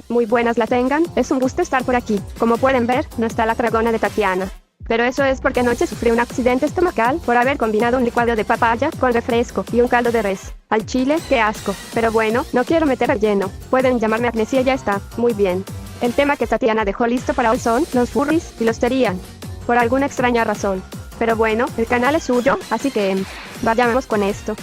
Muy buenas la tengan, es un gusto estar por aquí. Como pueden ver, no está la dragona de Tatiana. Pero eso es porque anoche sufrí un accidente estomacal por haber combinado un licuado de papaya con refresco y un caldo de res. Al chile, qué asco. Pero bueno, no quiero meter relleno. Pueden llamarme Agnesia y ya está. Muy bien. El tema que Tatiana dejó listo para hoy son los furries y los terían. Por alguna extraña razón. Pero bueno, el canal es suyo, así que vayamos con esto.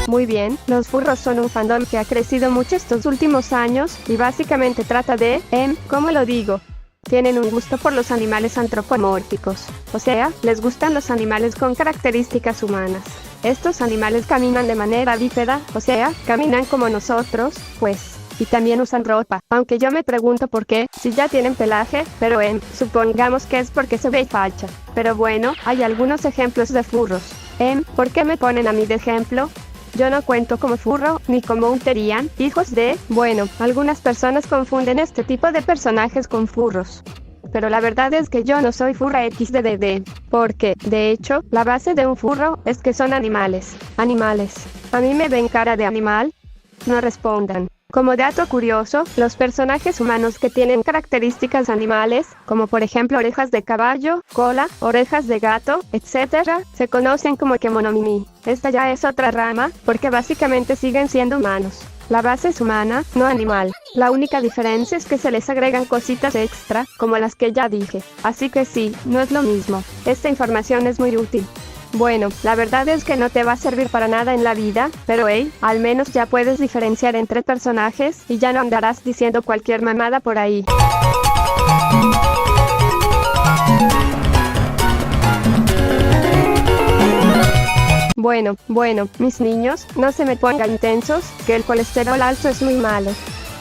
Muy bien, los furros son un fandom que ha crecido mucho estos últimos años, y básicamente trata de, ¿cómo lo digo? Tienen un gusto por los animales antropomórficos, o sea, les gustan los animales con características humanas. Estos animales caminan de manera bípeda, o sea, caminan como nosotros, pues, y también usan ropa, aunque yo me pregunto por qué, si ya tienen pelaje, pero supongamos que es porque se ve facha. Pero bueno, hay algunos ejemplos de furros. ¿Por qué me ponen a mí de ejemplo? Yo no cuento como furro, ni como un terian, hijos de, bueno, algunas personas confunden este tipo de personajes con furros. Pero la verdad es que yo no soy furra XDDD, porque, de hecho, la base de un furro es que son animales. Animales. ¿A mí me ven cara de animal? No respondan. Como dato curioso, los personajes humanos que tienen características animales, como por ejemplo orejas de caballo, cola, orejas de gato, etc., se conocen como kemonomimi. Esta ya es otra rama, porque básicamente siguen siendo humanos. La base es humana, no animal. La única diferencia es que se les agregan cositas extra, como las que ya dije. Así que sí, no es lo mismo. Esta información es muy útil. Bueno, la verdad es que no te va a servir para nada en la vida, pero al menos ya puedes diferenciar entre personajes y ya no andarás diciendo cualquier mamada por ahí. Bueno, mis niños, no se me pongan intensos, que el colesterol alto es muy malo.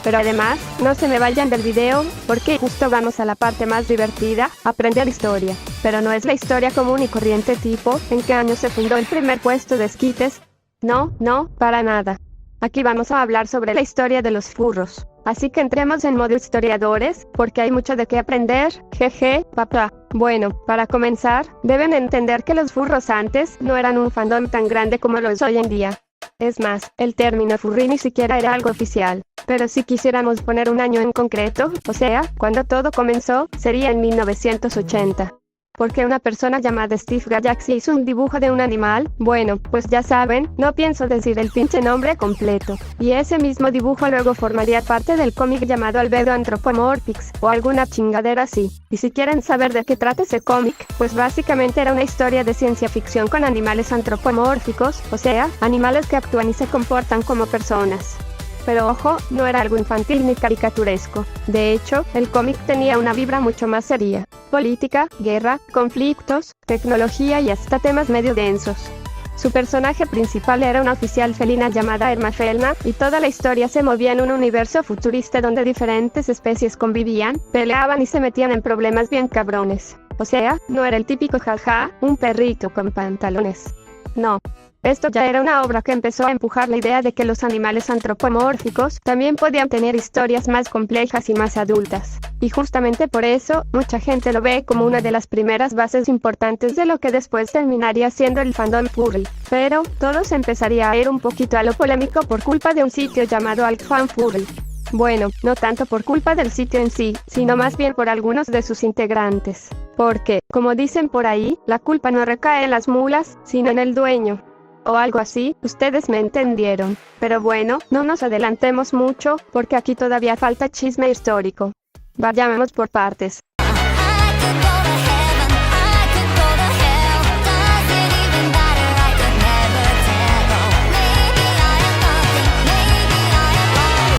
Pero además, no se me vayan del video, porque justo vamos a la parte más divertida, aprender historia. Pero no es la historia común y corriente tipo, ¿en qué año se fundó el primer puesto de esquites? No, para nada. Aquí vamos a hablar sobre la historia de los furros. Así que entremos en modo historiadores, porque hay mucho de qué aprender, jeje, papá. Bueno, para comenzar, deben entender que los furros antes no eran un fandom tan grande como lo es hoy en día. Es más, el término furry ni siquiera era algo oficial. Pero si quisiéramos poner un año en concreto, o sea, cuando todo comenzó, sería en 1980. Porque una persona llamada Steve Galaxy hizo un dibujo de un animal, bueno, pues ya saben, no pienso decir el pinche nombre completo. Y ese mismo dibujo luego formaría parte del cómic llamado Albedo Anthropomorphics, o alguna chingadera así. Y si quieren saber de qué trata ese cómic, pues básicamente era una historia de ciencia ficción con animales antropomórficos, o sea, animales que actúan y se comportan como personas. Pero ojo, no era algo infantil ni caricaturesco. De hecho, el cómic tenía una vibra mucho más seria. Política, guerra, conflictos, tecnología y hasta temas medio densos. Su personaje principal era una oficial felina llamada Erma Felna, y toda la historia se movía en un universo futurista donde diferentes especies convivían, peleaban y se metían en problemas bien cabrones. O sea, no era el típico jaja, un perrito con pantalones. No. Esto ya era una obra que empezó a empujar la idea de que los animales antropomórficos también podían tener historias más complejas y más adultas. Y justamente por eso, mucha gente lo ve como una de las primeras bases importantes de lo que después terminaría siendo el fandom furry. Pero, todo se empezaría a ir un poquito a lo polémico por culpa de un sitio llamado AltFanFurry. Bueno, no tanto por culpa del sitio en sí, sino más bien por algunos de sus integrantes. Porque, como dicen por ahí, la culpa no recae en las mulas, sino en el dueño. O algo así, ustedes me entendieron. Pero bueno, no nos adelantemos mucho, porque aquí todavía falta chisme histórico. Vayamos por partes.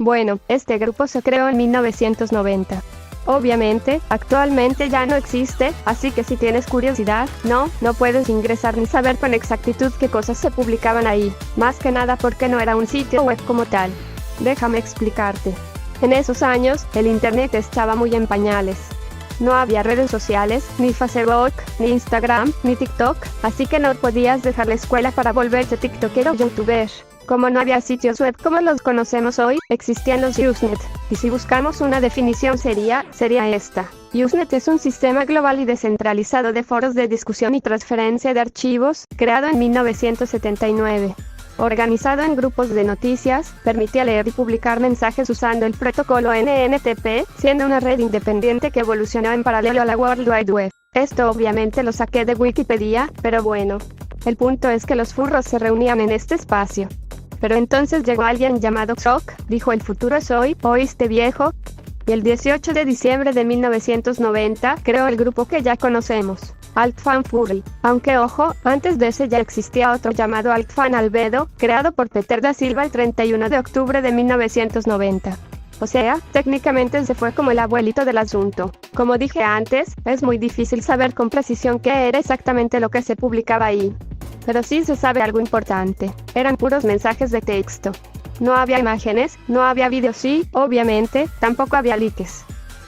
Bueno, este grupo se creó en 1990. Obviamente, actualmente ya no existe, así que si tienes curiosidad, no puedes ingresar ni saber con exactitud qué cosas se publicaban ahí, más que nada porque no era un sitio web como tal. Déjame explicarte. En esos años, el internet estaba muy en pañales. No había redes sociales, ni Facebook, ni Instagram, ni TikTok, así que no podías dejar la escuela para volverte tiktokero o youtuber. Como no había sitios web como los conocemos hoy, existían los Usenet, y si buscamos una definición sería esta. Usenet es un sistema global y descentralizado de foros de discusión y transferencia de archivos, creado en 1979. Organizado en grupos de noticias, permitía leer y publicar mensajes usando el protocolo NNTP, siendo una red independiente que evolucionó en paralelo a la World Wide Web. Esto obviamente lo saqué de Wikipedia, pero bueno. El punto es que los furros se reunían en este espacio. Pero entonces llegó alguien llamado Croc, dijo el futuro es hoy, ¿oíste viejo? Y el 18 de diciembre de 1990, creó el grupo que ya conocemos, AltFanFurry. Aunque ojo, antes de ese ya existía otro llamado AltFanAlbedo, creado por Peter da Silva el 31 de octubre de 1990. O sea, técnicamente se fue como el abuelito del asunto. Como dije antes, es muy difícil saber con precisión qué era exactamente lo que se publicaba ahí. Pero sí se sabe algo importante. Eran puros mensajes de texto. No había imágenes, no había vídeos y, obviamente, tampoco había likes.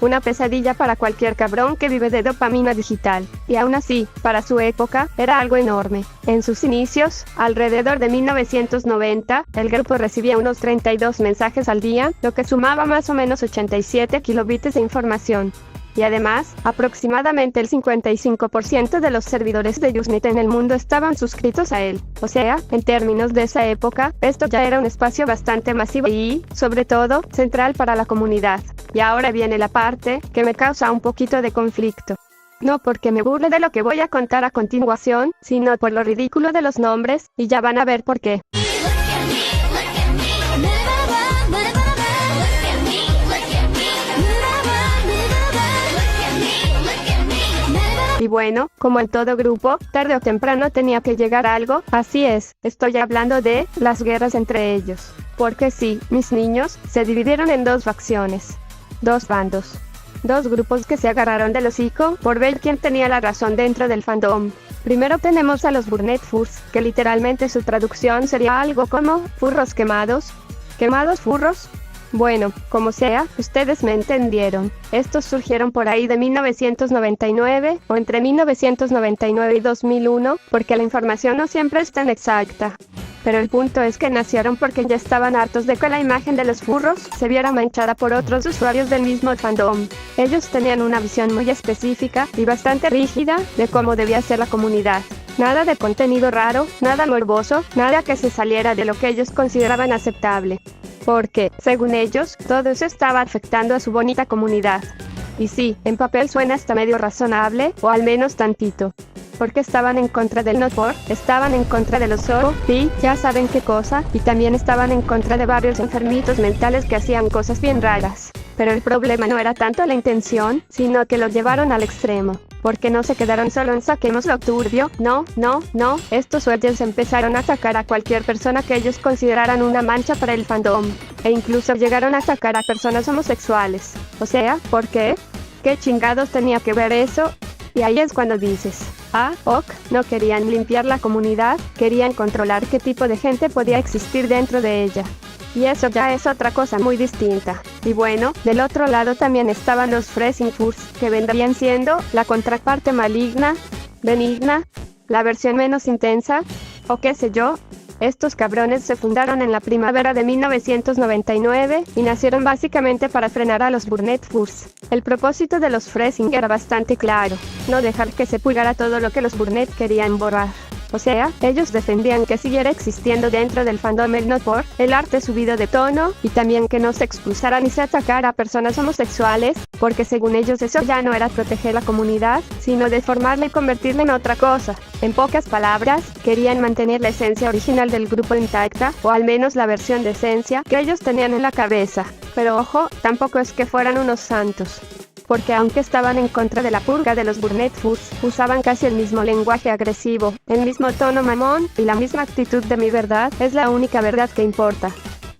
Una pesadilla para cualquier cabrón que vive de dopamina digital. Y aún así, para su época, era algo enorme. En sus inicios, alrededor de 1990, el grupo recibía unos 32 mensajes al día, lo que sumaba más o menos 87 kilobits de información. Y además, aproximadamente el 55% de los servidores de Usenet en el mundo estaban suscritos a él. O sea, en términos de esa época, esto ya era un espacio bastante masivo y, sobre todo, central para la comunidad. Y ahora viene la parte que me causa un poquito de conflicto. No porque me burle de lo que voy a contar a continuación, sino por lo ridículo de los nombres, y ya van a ver por qué. Y bueno, como en todo grupo, tarde o temprano tenía que llegar algo, así es, estoy hablando de las guerras entre ellos. Porque sí, mis niños, se dividieron en dos facciones, dos bandos, dos grupos que se agarraron del hocico por ver quién tenía la razón dentro del fandom. Primero tenemos a los Burnet Furs, que literalmente su traducción sería algo como furros quemados. ¿Quemados furros? Bueno, como sea, ustedes me entendieron. Estos surgieron por ahí de 1999, o entre 1999 y 2001, porque la información no siempre es tan exacta. Pero el punto es que nacieron porque ya estaban hartos de que la imagen de los furros se viera manchada por otros usuarios del mismo fandom. Ellos tenían una visión muy específica y bastante rígida de cómo debía ser la comunidad. Nada de contenido raro, nada morboso, nada que se saliera de lo que ellos consideraban aceptable. Porque, según ellos, todo eso estaba afectando a su bonita comunidad. Y sí, en papel suena hasta medio razonable, o al menos tantito. Porque estaban en contra del NotPor, estaban en contra de los Zoro, y ya saben qué cosa, y también estaban en contra de varios enfermitos mentales que hacían cosas bien raras. Pero el problema no era tanto la intención, sino que lo llevaron al extremo. Porque no se quedaron solo en saquemos lo turbio, no, estos suellos empezaron a atacar a cualquier persona que ellos consideraran una mancha para el fandom, e incluso llegaron a atacar a personas homosexuales. O sea, ¿por qué? ¿Qué chingados tenía que ver eso? Y ahí es cuando dices, no querían limpiar la comunidad, querían controlar qué tipo de gente podía existir dentro de ella. Y eso ya es otra cosa muy distinta. Y bueno, del otro lado también estaban los Freezing Furs, que vendrían siendo la contraparte maligna, benigna, la versión menos intensa, o qué sé yo. Estos cabrones se fundaron en la primavera de 1999 y nacieron básicamente para frenar a los Burnet Furs. El propósito de los Freezing era bastante claro, no dejar que se pulgara todo lo que los Burnet querían borrar. O sea, ellos defendían que siguiera existiendo dentro del fandom el NotPor, el arte subido de tono, y también que no se expulsara ni se atacara a personas homosexuales, porque según ellos eso ya no era proteger la comunidad, sino deformarla y convertirla en otra cosa. En pocas palabras, querían mantener la esencia original del grupo intacta, o al menos la versión de esencia que ellos tenían en la cabeza. Pero ojo, tampoco es que fueran unos santos. Porque aunque estaban en contra de la purga de los Burnet Furs, usaban casi el mismo lenguaje agresivo, el mismo tono mamón, y la misma actitud de mi verdad es la única verdad que importa.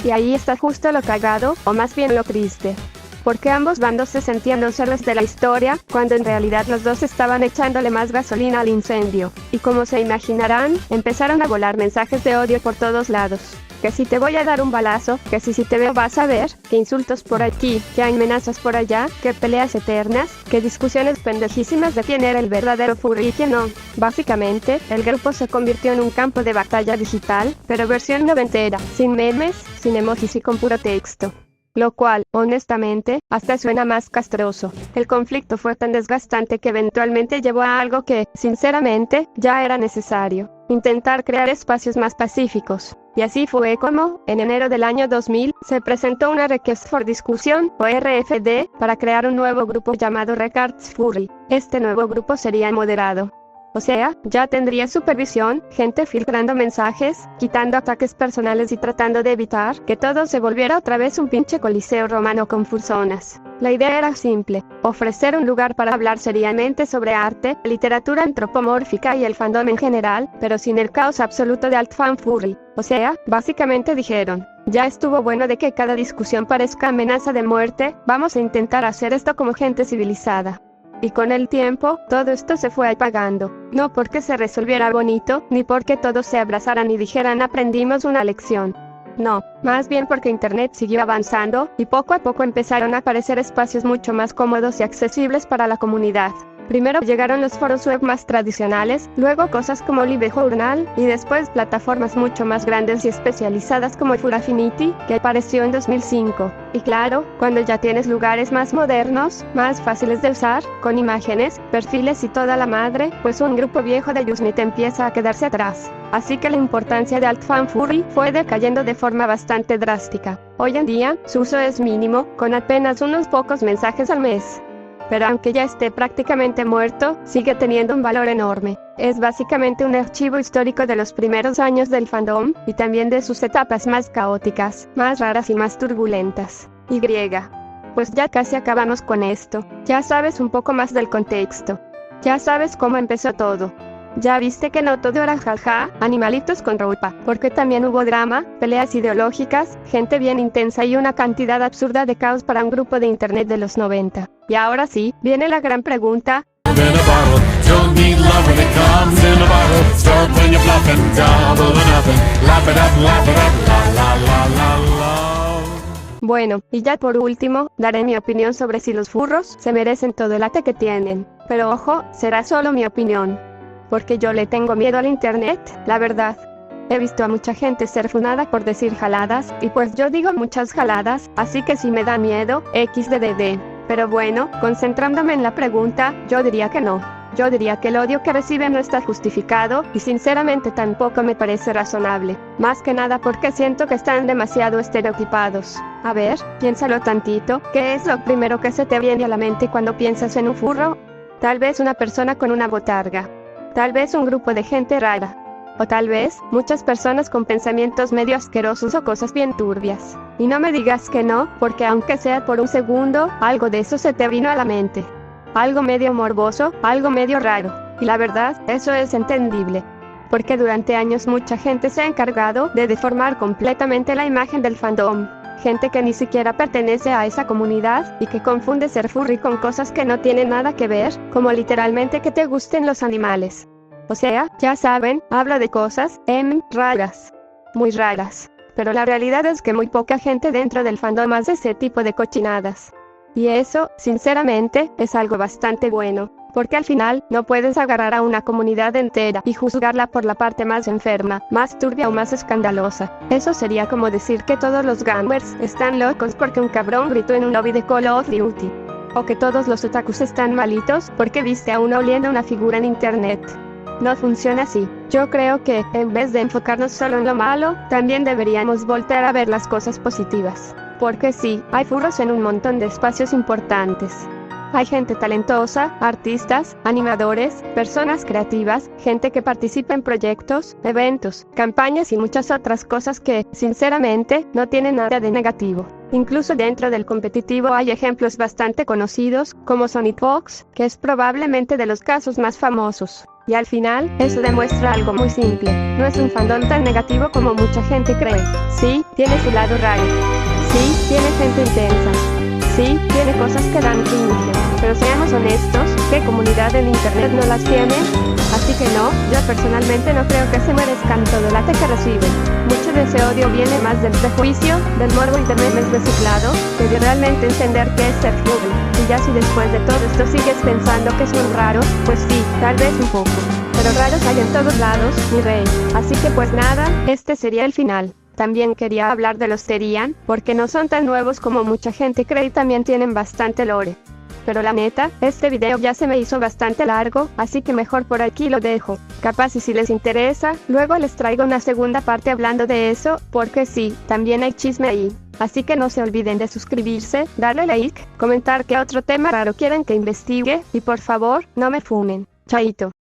Y ahí está justo lo cagado, o más bien lo triste. Porque ambos bandos se sentían los héroes de la historia, cuando en realidad los dos estaban echándole más gasolina al incendio. Y como se imaginarán, empezaron a volar mensajes de odio por todos lados. Que si te voy a dar un balazo, que si te veo vas a ver, que insultos por aquí, que amenazas por allá, que peleas eternas, que discusiones pendejísimas de quién era el verdadero furry y quién no. Básicamente, el grupo se convirtió en un campo de batalla digital, pero versión noventera, sin memes, sin emojis y con puro texto. lo cual, honestamente, hasta suena más castroso. El conflicto fue tan desgastante que eventualmente llevó a algo que, sinceramente, ya era necesario: intentar crear espacios más pacíficos. Y así fue como, en enero del año 2000, se presentó una Request for Discussion, o RFD, para crear un nuevo grupo llamado Recards Furry. Este nuevo grupo sería moderado. O sea, ya tendría supervisión, gente filtrando mensajes, quitando ataques personales y tratando de evitar que todo se volviera otra vez un pinche coliseo romano con personas. La idea era simple: ofrecer un lugar para hablar seriamente sobre arte, literatura antropomórfica y el fandom en general, pero sin el caos absoluto de Alt-Fan Furry. O sea, básicamente dijeron: ya estuvo bueno de que cada discusión parezca amenaza de muerte, vamos a intentar hacer esto como gente civilizada. Y con el tiempo, todo esto se fue apagando, no porque se resolviera bonito, ni porque todos se abrazaran y dijeran aprendimos una lección. No, más bien porque Internet siguió avanzando, y poco a poco empezaron a aparecer espacios mucho más cómodos y accesibles para la comunidad. Primero llegaron los foros web más tradicionales, luego cosas como LiveJournal, y después plataformas mucho más grandes y especializadas como Furaffinity, que apareció en 2005. Y claro, cuando ya tienes lugares más modernos, más fáciles de usar, con imágenes, perfiles y toda la madre, pues un grupo viejo de Usenet empieza a quedarse atrás. Así que la importancia de Alt-Fan Furry fue decayendo de forma bastante drástica. Hoy en día, su uso es mínimo, con apenas unos pocos mensajes al mes. Pero aunque ya esté prácticamente muerto, sigue teniendo un valor enorme. Es básicamente un archivo histórico de los primeros años del fandom, y también de sus etapas más caóticas, más raras y más turbulentas. Pues ya casi acabamos con esto. Ya sabes un poco más del contexto. Ya sabes cómo empezó todo. Ya viste que no todo era jaja, animalitos con ropa, porque también hubo drama, peleas ideológicas, gente bien intensa y una cantidad absurda de caos para un grupo de internet de los 90. Y ahora sí, viene la gran pregunta. Bueno, y ya por último, daré mi opinión sobre si los furros se merecen todo el ate que tienen. Pero ojo, será solo mi opinión. Porque yo le tengo miedo al internet, la verdad. He visto a mucha gente ser funada por decir jaladas, y pues yo digo muchas jaladas, así que si me da miedo, XDDD. Pero bueno, concentrándome en la pregunta, yo diría que no. Yo diría que el odio que reciben no está justificado, y sinceramente tampoco me parece razonable. Más que nada porque siento que están demasiado estereotipados. A ver, piénsalo tantito, ¿qué es lo primero que se te viene a la mente cuando piensas en un furro? Tal vez una persona con una botarga. Tal vez un grupo de gente rara. O tal vez, muchas personas con pensamientos medio asquerosos o cosas bien turbias. Y no me digas que no, porque aunque sea por un segundo, algo de eso se te vino a la mente. Algo medio morboso, algo medio raro. Y la verdad, eso es entendible. Porque durante años mucha gente se ha encargado de deformar completamente la imagen del fandom. Gente que ni siquiera pertenece a esa comunidad, y que confunde ser furry con cosas que no tienen nada que ver, como literalmente que te gusten los animales. O sea, ya saben, hablo de cosas, raras. Muy raras. Pero la realidad es que muy poca gente dentro del fandom hace ese tipo de cochinadas. Y eso, sinceramente, es algo bastante bueno. Porque al final, no puedes agarrar a una comunidad entera y juzgarla por la parte más enferma, más turbia o más escandalosa. Eso sería como decir que todos los gamers están locos porque un cabrón gritó en un lobby de Call of Duty. O que todos los otakus están malitos porque viste a uno oliendo una figura en internet. No funciona así. Yo creo que, en vez de enfocarnos solo en lo malo, también deberíamos voltear a ver las cosas positivas. Porque sí, hay furros en un montón de espacios importantes. Hay gente talentosa, artistas, animadores, personas creativas, gente que participa en proyectos, eventos, campañas y muchas otras cosas que, sinceramente, no tienen nada de negativo. Incluso dentro del competitivo hay ejemplos bastante conocidos, como Sonic Fox, que es probablemente de los casos más famosos. Y al final, eso demuestra algo muy simple. No es un fandom tan negativo como mucha gente cree. Sí, tiene su lado raro. Sí, tiene gente intensa. Sí, tiene cosas que dan cringe, pero seamos honestos, ¿qué comunidad en internet no las tiene? Así que no, yo personalmente no creo que se merezcan todo el ate que reciben. Mucho de ese odio viene más del prejuicio, del morbo y de memes reciclado, que de realmente entender qué es ser furry. Y ya si después de todo esto sigues pensando que son raros, pues sí, tal vez un poco. Pero raros hay en todos lados, mi rey. Así que pues nada, este sería el final. También quería hablar de los Therian, porque no son tan nuevos como mucha gente cree y también tienen bastante lore. Pero la neta, este video ya se me hizo bastante largo, así que mejor por aquí lo dejo. Capaz y si les interesa, luego les traigo una segunda parte hablando de eso, porque sí, también hay chisme ahí. Así que no se olviden de suscribirse, darle like, comentar qué otro tema raro quieren que investigue, y por favor, no me funen. Chaito.